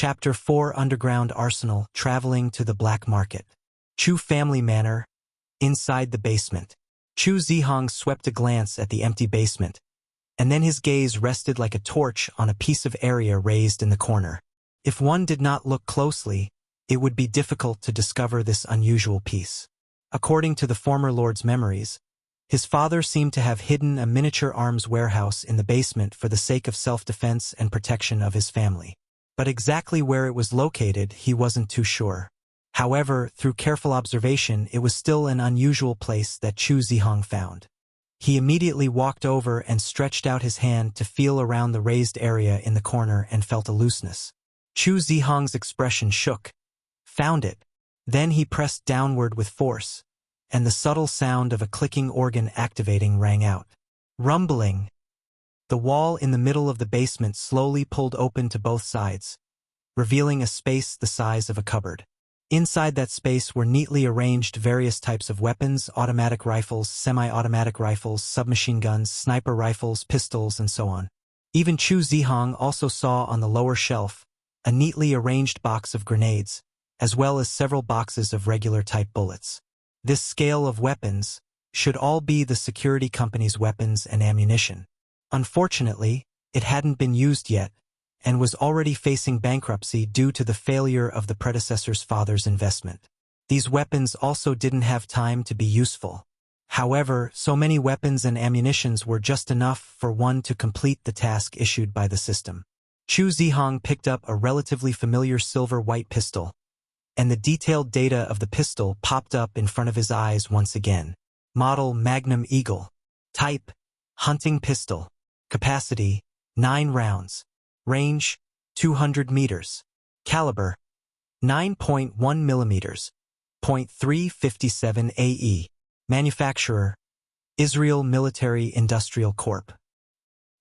Chapter 4 Underground Arsenal, Traveling to the Black Market. Chu Family Manor. Inside the basement. Chu Zihong swept a glance at the empty basement, and then his gaze rested like a torch on a piece of area raised in the corner. If one did not look closely, it would be difficult to discover this unusual piece. According to the former lord's memories, his father seemed to have hidden a miniature arms warehouse in the basement for the sake of self-defense and protection of his family. But exactly where it was located, he wasn't too sure. However, through careful observation, it was still an unusual place that Chu Zihong found. He immediately walked over and stretched out his hand to feel around the raised area in the corner and felt a looseness. Chu Zihong's expression shook. Found it. Then he pressed downward with force, and the subtle sound of a clicking organ activating rang out. Rumbling. The wall in the middle of the basement slowly pulled open to both sides, revealing a space the size of a cupboard. Inside that space were neatly arranged various types of weapons: automatic rifles, semi-automatic rifles, submachine guns, sniper rifles, pistols, and so on. Even Chu Zihong also saw on the lower shelf a neatly arranged box of grenades, as well as several boxes of regular-type bullets. This scale of weapons should all be the security company's weapons and ammunition. Unfortunately, it hadn't been used yet, and was already facing bankruptcy due to the failure of the predecessor's father's investment. These weapons also didn't have time to be useful. However, so many weapons and ammunitions were just enough for one to complete the task issued by the system. Chu Zihong picked up a relatively familiar silver-white pistol, and the detailed data of the pistol popped up in front of his eyes once again. Model Magnum Eagle. Type: hunting pistol. Capacity: 9 rounds. Range: 200 meters. Caliber: 9.1 millimeters. .357 AE. Manufacturer: Israel Military Industrial Corp.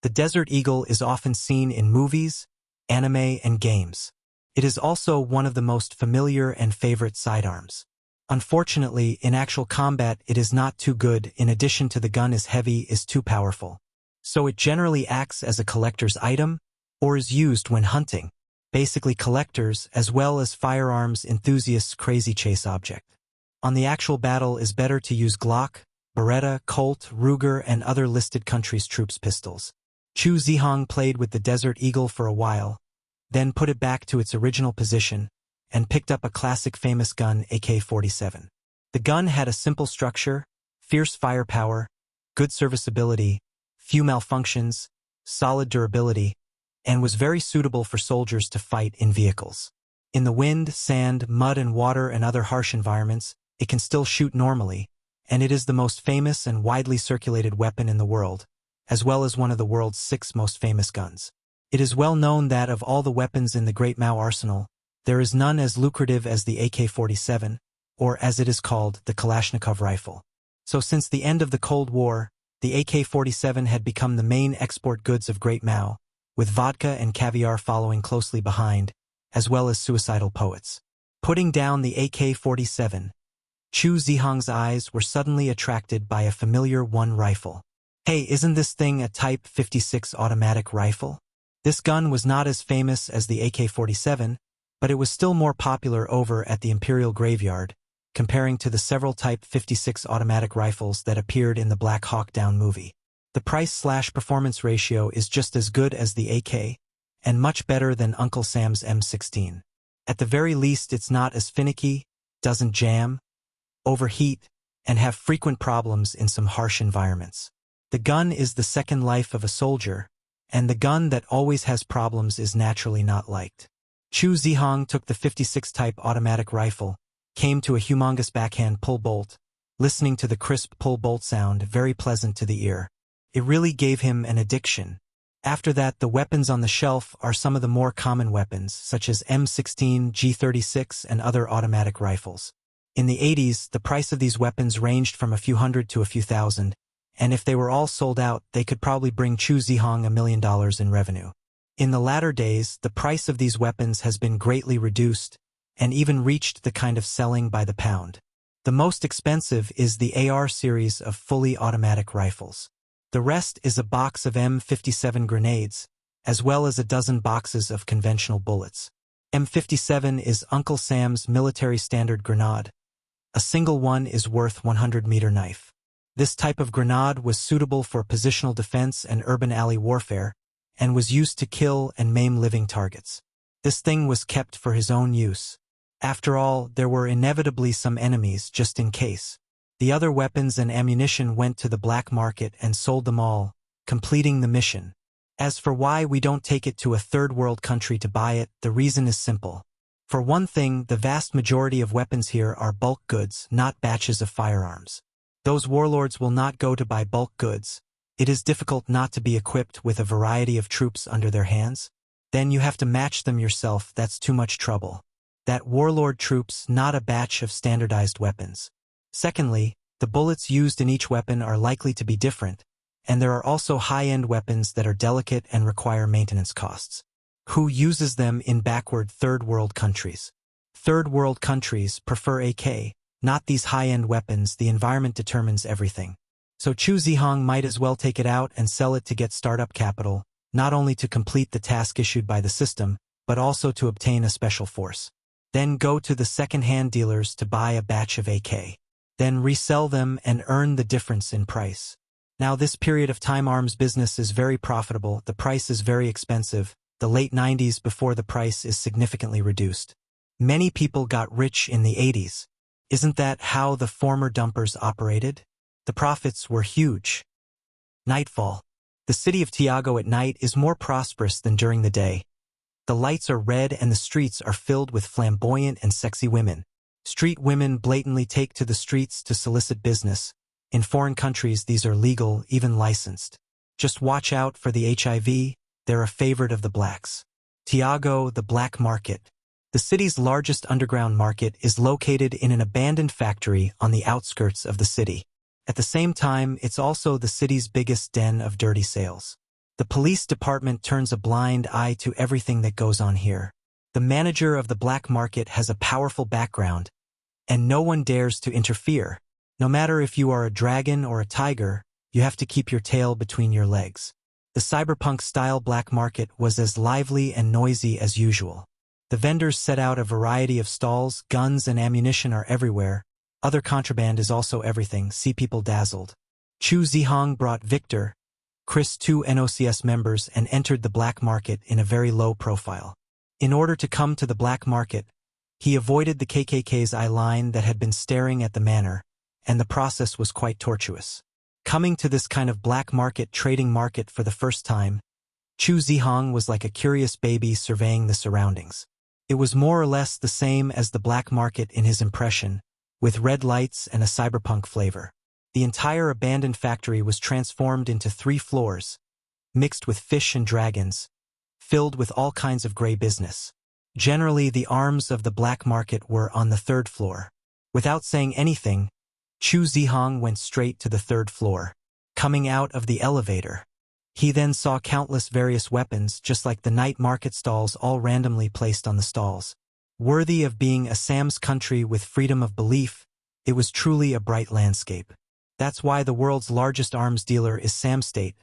The Desert Eagle is often seen in movies, anime, and games. It is also one of the most familiar and favorite sidearms. Unfortunately, in actual combat it is not too good. In addition to the gun is heavy, is too powerful. So it generally acts as a collector's item, or is used when hunting. Basically collectors, as well as firearms enthusiasts' crazy chase object. On the actual battle is better to use Glock, Beretta, Colt, Ruger, and other listed countries' troops' pistols. Chu Zihong played with the Desert Eagle for a while, then put it back to its original position, and picked up a classic famous gun, AK-47. The gun had a simple structure, fierce firepower, good serviceability, few malfunctions, solid durability, and was very suitable for soldiers to fight in vehicles. In the wind, sand, mud and water and other harsh environments, it can still shoot normally, and it is the most famous and widely circulated weapon in the world, as well as one of the world's 6 most famous guns. It is well known that of all the weapons in the Great Mao arsenal, there is none as lucrative as the AK-47, or as it is called, the Kalashnikov rifle. So since the end of the Cold War, the AK-47 had become the main export goods of Great Mao, with vodka and caviar following closely behind, as well as suicidal poets. Putting down the AK-47, Chu Zihong's eyes were suddenly attracted by a familiar one rifle. Hey, isn't this thing a Type 56 automatic rifle? This gun was not as famous as the AK-47, but it was still more popular over at the Imperial Graveyard, comparing to the several Type 56 automatic rifles that appeared in the Black Hawk Down movie. The price/performance ratio is just as good as the AK, and much better than Uncle Sam's M16. At the very least, it's not as finicky, doesn't jam, overheat, and have frequent problems in some harsh environments. The gun is the second life of a soldier, and the gun that always has problems is naturally not liked. Chu Zihong took the 56 type automatic rifle, came to a humongous backhand pull bolt, listening to the crisp pull bolt sound, very pleasant to the ear. It really gave him an addiction. After that, the weapons on the shelf are some of the more common weapons, such as M16, G36, and other automatic rifles. In the 80s, the price of these weapons ranged from a few hundred to a few thousand, and if they were all sold out, they could probably bring Chu Zihong $1 million in revenue. In the latter days, the price of these weapons has been greatly reduced, and even reached the kind of selling by the pound. The most expensive is the AR series of fully automatic rifles. The rest is a box of M57 grenades, as well as a dozen boxes of conventional bullets. M57 is Uncle Sam's military standard grenade. A single one is worth 100-meter knife. This type of grenade was suitable for positional defense and urban alley warfare, and was used to kill and maim living targets. This thing was kept for his own use. After all, there were inevitably some enemies just in case. The other weapons and ammunition went to the black market and sold them all, completing the mission. As for why we don't take it to a third world country to buy it, the reason is simple. For one thing, the vast majority of weapons here are bulk goods, not batches of firearms. Those warlords will not go to buy bulk goods. It is difficult not to be equipped with a variety of troops under their hands. Then you have to match them yourself. That's too much trouble. That warlord troops, not a batch of standardized weapons. Secondly, the bullets used in each weapon are likely to be different, and there are also high-end weapons that are delicate and require maintenance costs. Who uses them in backward third world countries? Third world countries prefer AK, not these high-end weapons. The environment determines everything. So Chu Zihong might as well take it out and sell it to get startup capital, not only to complete the task issued by the system, but also to obtain a special force. Then go to the second-hand dealers to buy a batch of AK. Then resell them and earn the difference in price. Now this period of time arms business is very profitable, the price is very expensive, the late 90s before the price is significantly reduced. Many people got rich in the 80s. Isn't that how the former dumpers operated? The profits were huge. Nightfall. The city of Tiago at night is more prosperous than during the day. The lights are red and the streets are filled with flamboyant and sexy women. Street women blatantly take to the streets to solicit business. In foreign countries, these are legal, even licensed. Just watch out for the HIV, they're a favorite of the blacks. Tiago, the black market. The city's largest underground market is located in an abandoned factory on the outskirts of the city. At the same time, it's also the city's biggest den of dirty sales. The police department turns a blind eye to everything that goes on here. The manager of the black market has a powerful background, and no one dares to interfere. No matter if you are a dragon or a tiger, you have to keep your tail between your legs. The cyberpunk-style black market was as lively and noisy as usual. The vendors set out a variety of stalls, guns and ammunition are everywhere. Other contraband is also everything, see people dazzled. Chu Zihong brought Victor, Chris, 2 NOCS members, and entered the black market in a very low profile. In order to come to the black market, he avoided the KKK's eye line that had been staring at the manor, and the process was quite tortuous. Coming to this kind of black market trading market for the first time, Chu Zihong was like a curious baby surveying the surroundings. It was more or less the same as the black market in his impression, with red lights and a cyberpunk flavor. The entire abandoned factory was transformed into 3 floors, mixed with fish and dragons, filled with all kinds of gray business. Generally, the arms of the black market were on the 3rd floor. Without saying anything, Chu Zihong went straight to the 3rd floor. Coming out of the elevator, he then saw countless various weapons, just like the night market stalls, all randomly placed on the stalls. Worthy of being a Sam's country with freedom of belief, it was truly a bright landscape. That's why the world's largest arms dealer is Sam State,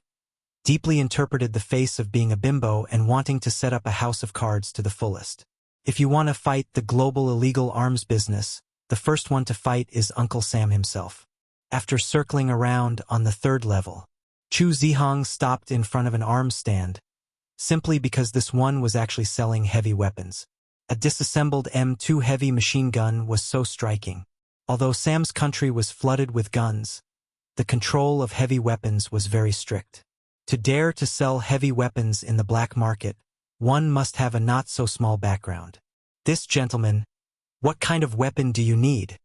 deeply interpreted the face of being a bimbo and wanting to set up a house of cards to the fullest. If you want to fight the global illegal arms business, the first one to fight is Uncle Sam himself. After circling around on the 3rd level, Chu Zihong stopped in front of an arms stand, simply because this one was actually selling heavy weapons. A disassembled M2 heavy machine gun was so striking. Although Sam's country was flooded with guns, the control of heavy weapons was very strict. To dare to sell heavy weapons in the black market, one must have a not-so-small background. This gentleman, what kind of weapon do you need?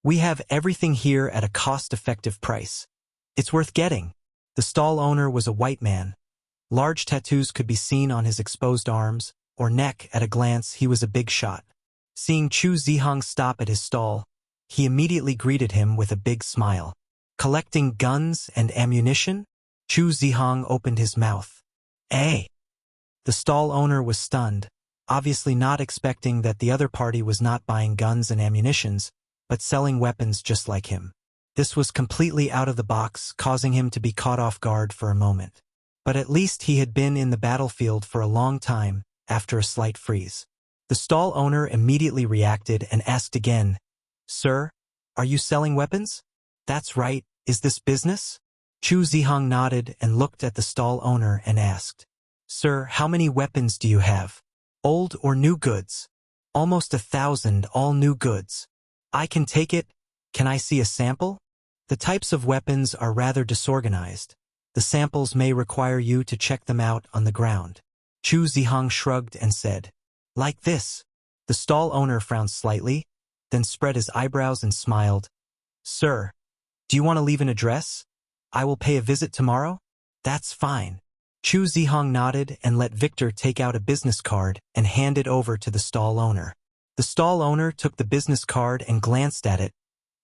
We have everything here at a cost-effective price. It's worth getting. The stall owner was a white man. Large tattoos could be seen on his exposed arms or neck. At a glance, he was a big shot. Seeing Chu Zihong stop at his stall, he immediately greeted him with a big smile. Collecting guns and ammunition? Chu Zihong opened his mouth. Eh? The stall owner was stunned, obviously not expecting that the other party was not buying guns and ammunitions, but selling weapons just like him. This was completely out of the box, causing him to be caught off guard for a moment. But at least he had been in the battlefield for a long time, after a slight freeze. The stall owner immediately reacted and asked again, "Sir, are you selling weapons?" "That's right, is this business?" Chu Zihong nodded and looked at the stall owner and asked, "Sir, how many weapons do you have? Old or new goods?" "Almost 1,000 all new goods." "I can take it. Can I see a sample?" The types of weapons are rather disorganized. The samples may require you to check them out on the ground. Chu Zihong shrugged and said, "Like this." The stall owner frowned slightly, then spread his eyebrows and smiled. "Sir, do you want to leave an address? I will pay a visit tomorrow." "That's fine." Chu Zihong nodded and let Victor take out a business card and hand it over to the stall owner. The stall owner took the business card and glanced at it.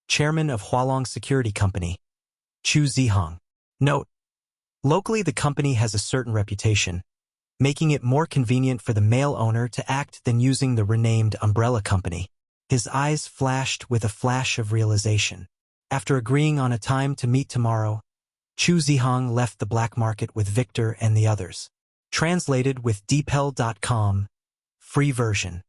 Chairman of Hualong Security Company, Chu Zihong. Note: locally the company has a certain reputation, making it more convenient for the male owner to act than using the renamed umbrella company. His eyes flashed with a flash of realization. After agreeing on a time to meet tomorrow, Chu Zihong left the black market with Victor and the others. Translated with dpel.com. Free version.